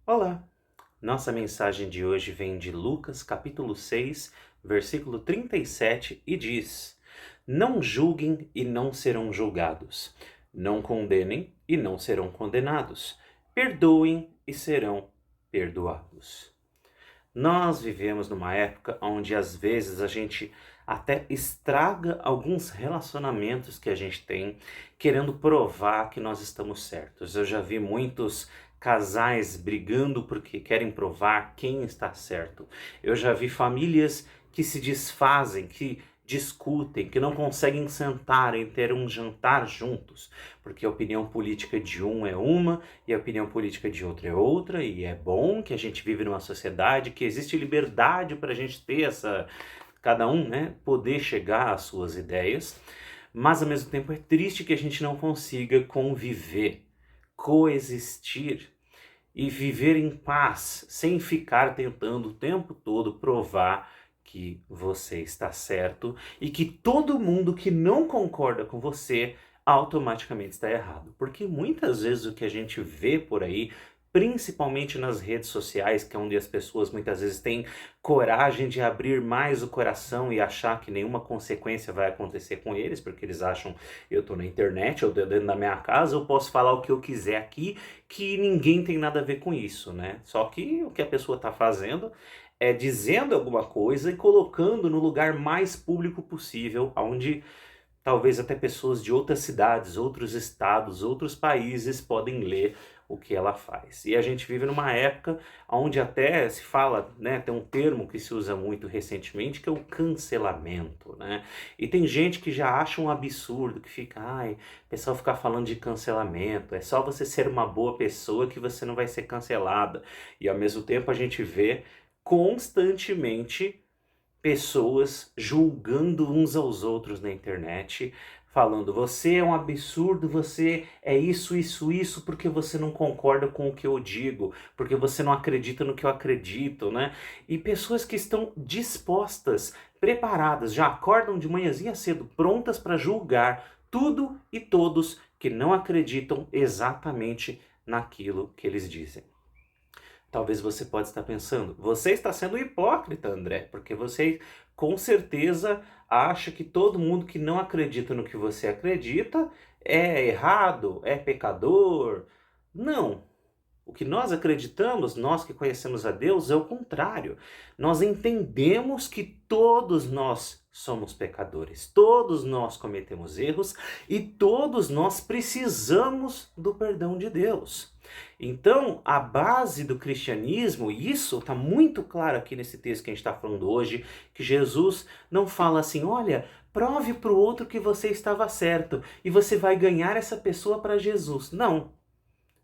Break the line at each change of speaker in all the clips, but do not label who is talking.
Olá! Nossa mensagem de hoje vem de Lucas, capítulo 6, versículo 37 e diz: Não julguem e não serão julgados. Não condenem e não serão condenados. Perdoem e serão perdoados. Nós vivemos numa época onde às vezes a gente até estraga alguns relacionamentos que a gente tem, querendo provar que nós estamos certos. Eu já vi muitos casais brigando porque querem provar quem está certo. Eu já vi famílias que se desfazem, que discutem, que não conseguem sentar e ter um jantar juntos, porque a opinião política de um é uma e a opinião política de outro é outra, e é bom que a gente vive numa sociedade que existe liberdade para a gente ter cada um, né, poder chegar às suas ideias, mas ao mesmo tempo é triste que a gente não consiga conviver, coexistir e viver em paz, sem ficar tentando o tempo todo provar que você está certo e que todo mundo que não concorda com você automaticamente está errado. Porque muitas vezes o que a gente vê por aí, principalmente nas redes sociais, que é onde as pessoas muitas vezes têm coragem de abrir mais o coração e achar que nenhuma consequência vai acontecer com eles, porque eles acham eu estou na internet, eu estou dentro da minha casa, eu posso falar o que eu quiser aqui, que ninguém tem nada a ver com isso, né? Só que o que a pessoa está fazendo é dizendo alguma coisa e colocando no lugar mais público possível, onde talvez até pessoas de outras cidades, outros estados, outros países podem ler o que ela faz. E a gente vive numa época onde até se fala, né, tem um termo que se usa muito recentemente, que é o cancelamento, né? E tem gente que já acha um absurdo, que fica, ai, o pessoal ficar falando de cancelamento, é só você ser uma boa pessoa que você não vai ser cancelada. E ao mesmo tempo a gente vê constantemente pessoas julgando uns aos outros na internet, falando: "Você é um absurdo, você é isso, isso, isso, porque você não concorda com o que eu digo, porque você não acredita no que eu acredito", né. E pessoas que estão dispostas, preparadas, já acordam de manhãzinha cedo, prontas para julgar tudo e todos que não acreditam exatamente naquilo que eles dizem. Talvez você pode estar pensando, você está sendo hipócrita, André, porque você com certeza acha que todo mundo que não acredita no que você acredita é errado, é pecador. Não, o que nós acreditamos, nós que conhecemos a Deus, é o contrário. Nós entendemos que todos nós somos pecadores, todos nós cometemos erros e todos nós precisamos do perdão de Deus. Então, a base do cristianismo, e isso está muito claro aqui nesse texto que a gente está falando hoje, que Jesus não fala assim: olha, prove para o outro que você estava certo e você vai ganhar essa pessoa para Jesus. Não.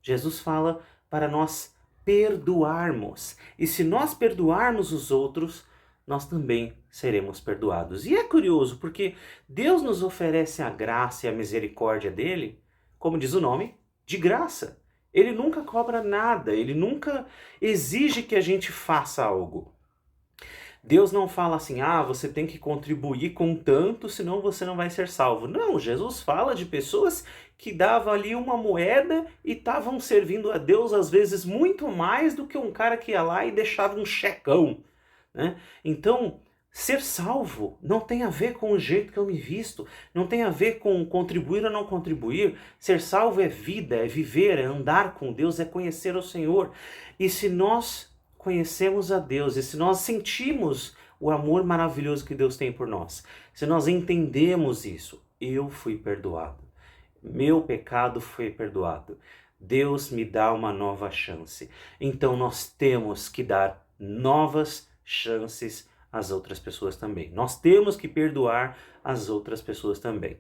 Jesus fala para nós perdoarmos. E se nós perdoarmos os outros, nós também seremos perdoados. E é curioso, porque Deus nos oferece a graça e a misericórdia dele, como diz o nome, de graça. Ele nunca cobra nada, ele nunca exige que a gente faça algo. Deus não fala assim, ah, você tem que contribuir com tanto, senão você não vai ser salvo. Não, Jesus fala de pessoas que davam ali uma moeda e estavam servindo a Deus, às vezes, muito mais do que um cara que ia lá e deixava um checão, né? Então, ser salvo não tem a ver com o jeito que eu me visto, não tem a ver com contribuir ou não contribuir. Ser salvo é vida, é viver, é andar com Deus, é conhecer o Senhor. E se nós conhecemos a Deus e se nós sentimos o amor maravilhoso que Deus tem por nós, se nós entendemos isso, eu fui perdoado, meu pecado foi perdoado, Deus me dá uma nova chance. Então nós temos que dar novas chances às outras pessoas também. Nós temos que perdoar as outras pessoas também.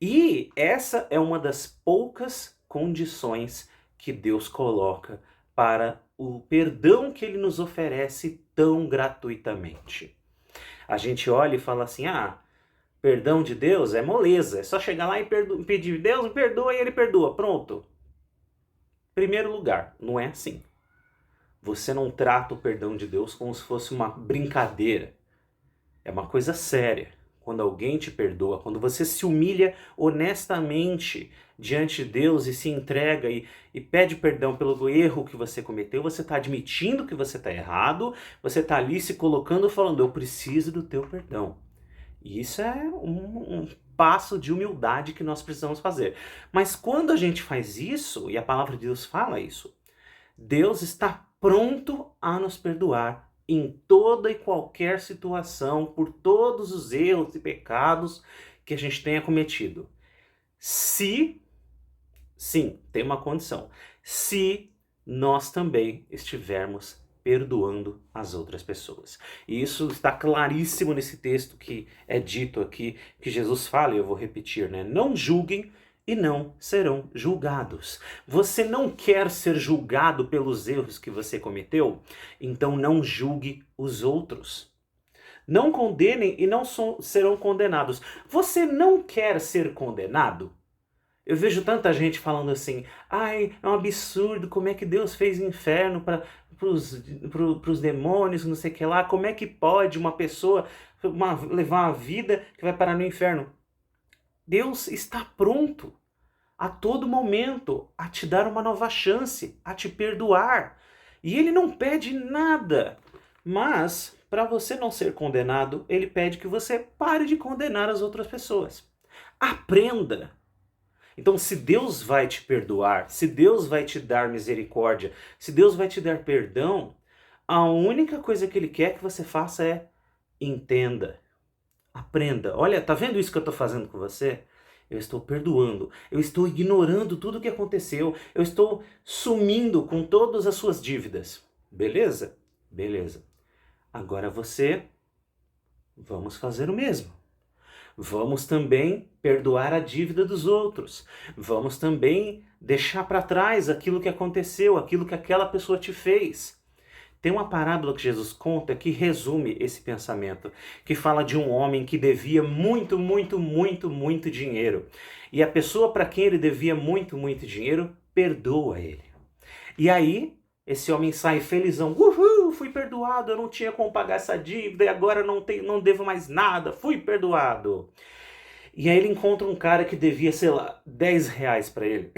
E essa é uma das poucas condições que Deus coloca para o perdão que ele nos oferece tão gratuitamente. A gente olha e fala assim: ah, perdão de Deus é moleza, é só chegar lá e pedir, Deus me perdoa e ele perdoa, pronto. Primeiro lugar, não é assim. Você não trata o perdão de Deus como se fosse uma brincadeira. É uma coisa séria. quando alguém te perdoa, quando você se humilha honestamente diante de Deus e se entrega e pede perdão pelo erro que você cometeu, você está admitindo que você está errado, você está ali se colocando falando, eu preciso do teu perdão. E isso é um passo de humildade que nós precisamos fazer. Mas quando a gente faz isso, e a palavra de Deus fala isso, Deus está pronto a nos perdoar em toda e qualquer situação, por todos os erros e pecados que a gente tenha cometido. Sim, tem uma condição. Se nós também estivermos perdoando as outras pessoas. E isso está claríssimo nesse texto que é dito aqui, que Jesus fala, e eu vou repetir, né? Não julguem e não serão julgados. Você não quer ser julgado pelos erros que você cometeu? Então não julgue os outros. Não condenem e não serão condenados. Você não quer ser condenado? Eu vejo tanta gente falando assim, ai, é um absurdo, como é que Deus fez inferno para os demônios, não sei o que lá, como é que pode uma pessoa levar uma vida que vai parar no inferno? Deus está pronto a todo momento a te dar uma nova chance, a te perdoar. E Ele não pede nada, mas para você não ser condenado, Ele pede que você pare de condenar as outras pessoas. Aprenda. Então, se Deus vai te perdoar, se Deus vai te dar misericórdia, se Deus vai te dar perdão, a única coisa que Ele quer que você faça é entenda, aprenda. Olha, tá vendo isso que eu estou fazendo com você? Eu estou perdoando, eu estou ignorando tudo o que aconteceu, eu estou sumindo com todas as suas dívidas. Beleza? Beleza. Agora vamos fazer o mesmo. Vamos também perdoar a dívida dos outros. Vamos também deixar para trás aquilo que aconteceu, aquilo que aquela pessoa te fez. Tem uma parábola que Jesus conta que resume esse pensamento, que fala de um homem que devia muito dinheiro. E a pessoa para quem ele devia muito dinheiro, perdoa ele. E aí, esse homem sai felizão, uhul, fui perdoado, eu não tinha como pagar essa dívida e agora não devo mais nada, fui perdoado. E aí ele encontra um cara que devia, sei lá, 10 reais para ele.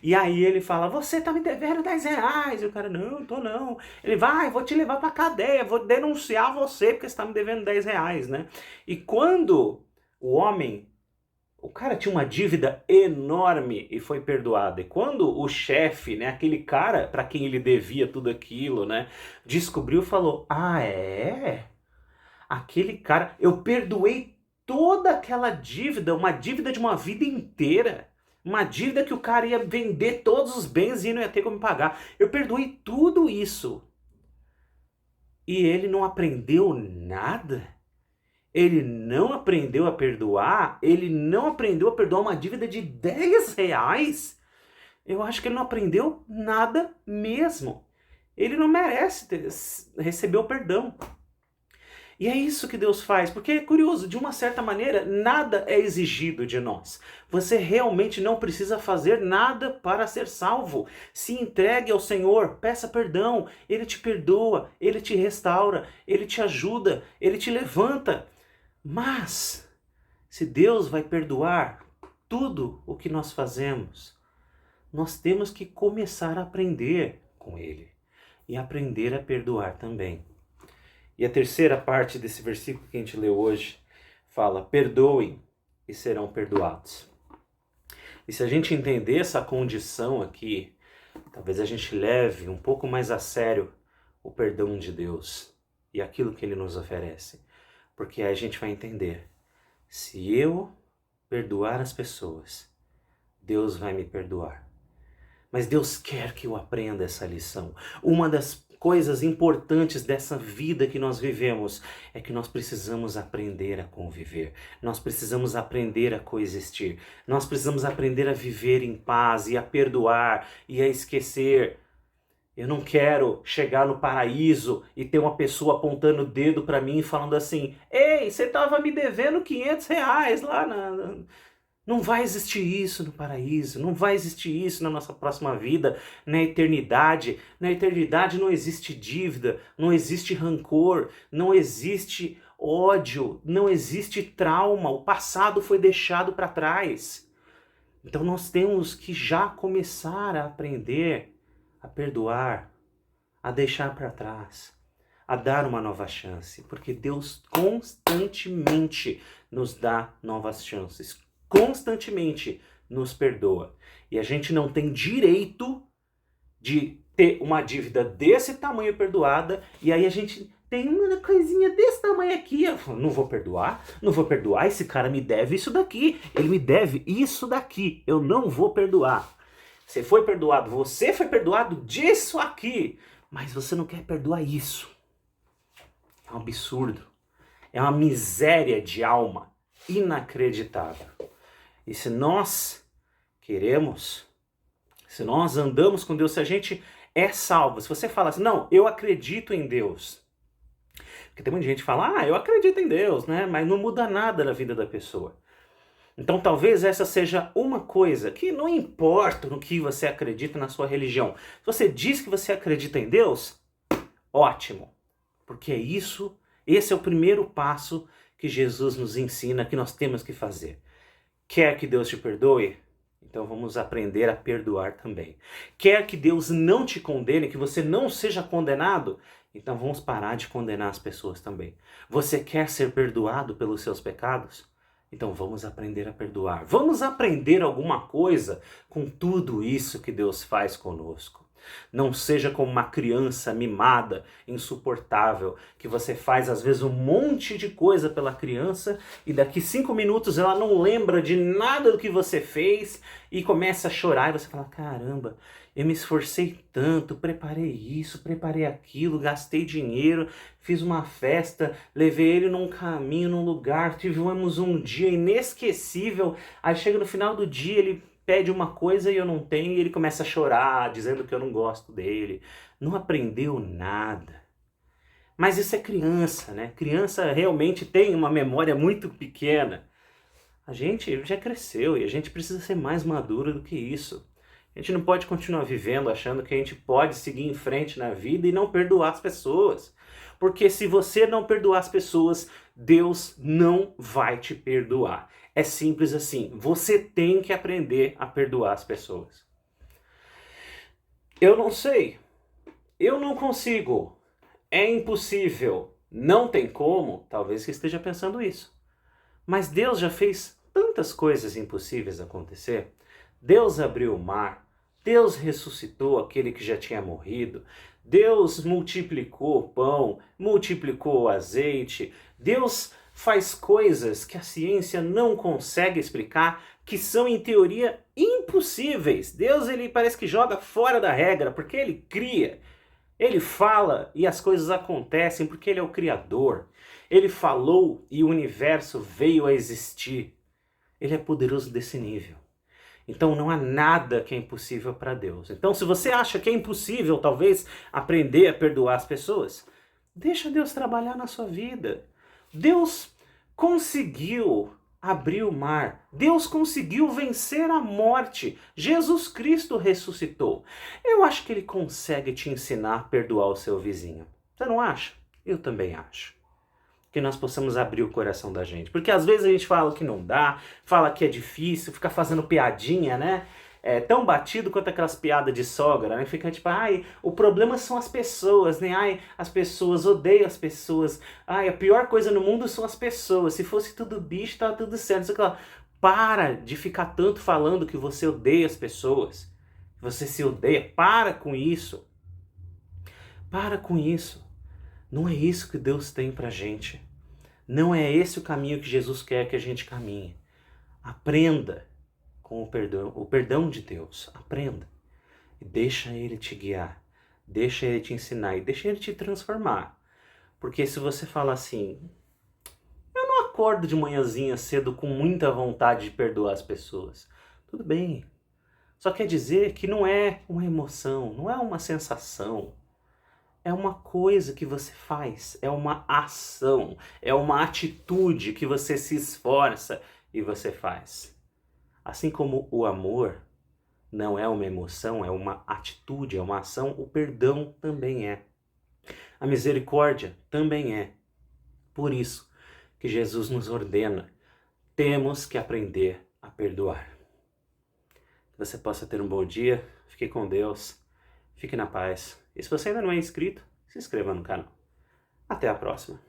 E aí ele fala, você tá me devendo 10 reais. E o cara, não, tô não. Ele vai, vou te levar pra cadeia, vou denunciar você porque você tá me devendo 10 reais, né? E quando o cara tinha uma dívida enorme e foi perdoado. E quando o chefe, né, aquele cara para quem ele devia tudo aquilo, né, descobriu, falou, ah, é? Aquele cara, eu perdoei toda aquela dívida, uma dívida de uma vida inteira. Uma dívida que o cara ia vender todos os bens e não ia ter como pagar. Eu perdoei tudo isso. E ele não aprendeu nada? Ele não aprendeu a perdoar? Ele não aprendeu a perdoar uma dívida de 10 reais? Eu acho que ele não aprendeu nada mesmo. Ele não merece receber o perdão. E é isso que Deus faz, porque é curioso, de uma certa maneira, nada é exigido de nós. Você realmente não precisa fazer nada para ser salvo. Se entregue ao Senhor, peça perdão, Ele te perdoa, Ele te restaura, Ele te ajuda, Ele te levanta. Mas, se Deus vai perdoar tudo o que nós fazemos, nós temos que começar a aprender com Ele e aprender a perdoar também. E a terceira parte desse versículo que a gente leu hoje fala, perdoem e serão perdoados. E se a gente entender essa condição aqui, talvez a gente leve um pouco mais a sério o perdão de Deus e aquilo que Ele nos oferece. Porque aí a gente vai entender, se eu perdoar as pessoas, Deus vai me perdoar. Mas Deus quer que eu aprenda essa lição. Uma das coisas importantes dessa vida que nós vivemos é que nós precisamos aprender a conviver. Nós precisamos aprender a coexistir. Nós precisamos aprender a viver em paz e a perdoar e a esquecer. Eu não quero chegar no paraíso e ter uma pessoa apontando o dedo para mim e falando assim, ei, você estava me devendo 500 reais lá na... Não vai existir isso no paraíso, não vai existir isso na nossa próxima vida, na eternidade. Na eternidade não existe dívida, não existe rancor, não existe ódio, não existe trauma, o passado foi deixado para trás. Então nós temos que já começar a aprender a perdoar, a deixar para trás, a dar uma nova chance, porque Deus constantemente nos dá novas chances, constantemente nos perdoa. E a gente não tem direito de ter uma dívida desse tamanho perdoada, e aí a gente tem uma coisinha desse tamanho aqui, eu falo, não vou perdoar, esse cara me deve isso daqui, ele me deve isso daqui, eu não vou perdoar. Você foi perdoado disso aqui, mas você não quer perdoar isso. É um absurdo, é uma miséria de alma inacreditável. E se nós queremos, se nós andamos com Deus, se a gente é salvo, se você fala assim, não, eu acredito em Deus. Porque tem muita gente que fala, eu acredito em Deus, né? Mas não muda nada na vida da pessoa. Então talvez essa seja uma coisa que não importa no que você acredita na sua religião. Se você diz que você acredita em Deus, ótimo. Porque esse é o primeiro passo que Jesus nos ensina que nós temos que fazer. Quer que Deus te perdoe? Então vamos aprender a perdoar também. Quer que Deus não te condene, que você não seja condenado? Então vamos parar de condenar as pessoas também. Você quer ser perdoado pelos seus pecados? Então vamos aprender a perdoar. Vamos aprender alguma coisa com tudo isso que Deus faz conosco. Não seja como uma criança mimada, insuportável, que você faz às vezes um monte de coisa pela criança e daqui 5 minutos ela não lembra de nada do que você fez e começa a chorar e você fala, caramba, eu me esforcei tanto, preparei isso, preparei aquilo, gastei dinheiro, fiz uma festa, levei ele num caminho, num lugar, tivemos um dia inesquecível, aí chega no final do dia ele pede uma coisa e eu não tenho, e ele começa a chorar, dizendo que eu não gosto dele. Não aprendeu nada. Mas isso é criança, né? Criança realmente tem uma memória muito pequena. A gente já cresceu e a gente precisa ser mais maduro do que isso. A gente não pode continuar vivendo achando que a gente pode seguir em frente na vida e não perdoar as pessoas. Porque se você não perdoar as pessoas, Deus não vai te perdoar. É simples assim. Você tem que aprender a perdoar as pessoas. Eu não sei. Eu não consigo. É impossível. Não tem como. Talvez você esteja pensando isso. Mas Deus já fez tantas coisas impossíveis acontecer. Deus abriu o mar. Deus ressuscitou aquele que já tinha morrido. Deus multiplicou o pão, multiplicou o azeite. Deus faz coisas que a ciência não consegue explicar, que são em teoria impossíveis. Deus, ele parece que joga fora da regra, porque ele cria. Ele fala e as coisas acontecem porque ele é o criador. Ele falou e o universo veio a existir. Ele é poderoso desse nível. Então não há nada que é impossível para Deus. Então se você acha que é impossível, talvez, aprender a perdoar as pessoas, deixa Deus trabalhar na sua vida. Deus conseguiu abrir o mar. Deus conseguiu vencer a morte. Jesus Cristo ressuscitou. Eu acho que ele consegue te ensinar a perdoar o seu vizinho. Você não acha? Eu também acho. Que nós possamos abrir o coração da gente. Porque às vezes a gente fala que não dá, fala que é difícil, fica fazendo piadinha, né? É tão batido quanto aquelas piadas de sogra, né? Fica tipo, o problema são as pessoas, né? As pessoas, odeio as pessoas. A pior coisa no mundo são as pessoas. Se fosse tudo bicho, tava tudo certo. Só que, para de ficar tanto falando que você odeia as pessoas. Que você se odeia. Para com isso. Para com isso. Não é isso que Deus tem pra gente. Não é esse o caminho que Jesus quer que a gente caminhe. Aprenda com o perdão de Deus. Aprenda. E deixa Ele te guiar. Deixa Ele te ensinar. E deixa Ele te transformar. Porque se você fala assim, eu não acordo de manhãzinha cedo com muita vontade de perdoar as pessoas. Tudo bem. Só quer dizer que não é uma emoção, não é uma sensação. É uma coisa que você faz, é uma ação, é uma atitude que você se esforça e você faz. Assim como o amor não é uma emoção, é uma atitude, é uma ação, o perdão também é. A misericórdia também é. Por isso, que Jesus nos ordena. Temos que aprender a perdoar. Que você possa ter um bom dia, fique com Deus, fique na paz. E se você ainda não é inscrito, se inscreva no canal. Até a próxima.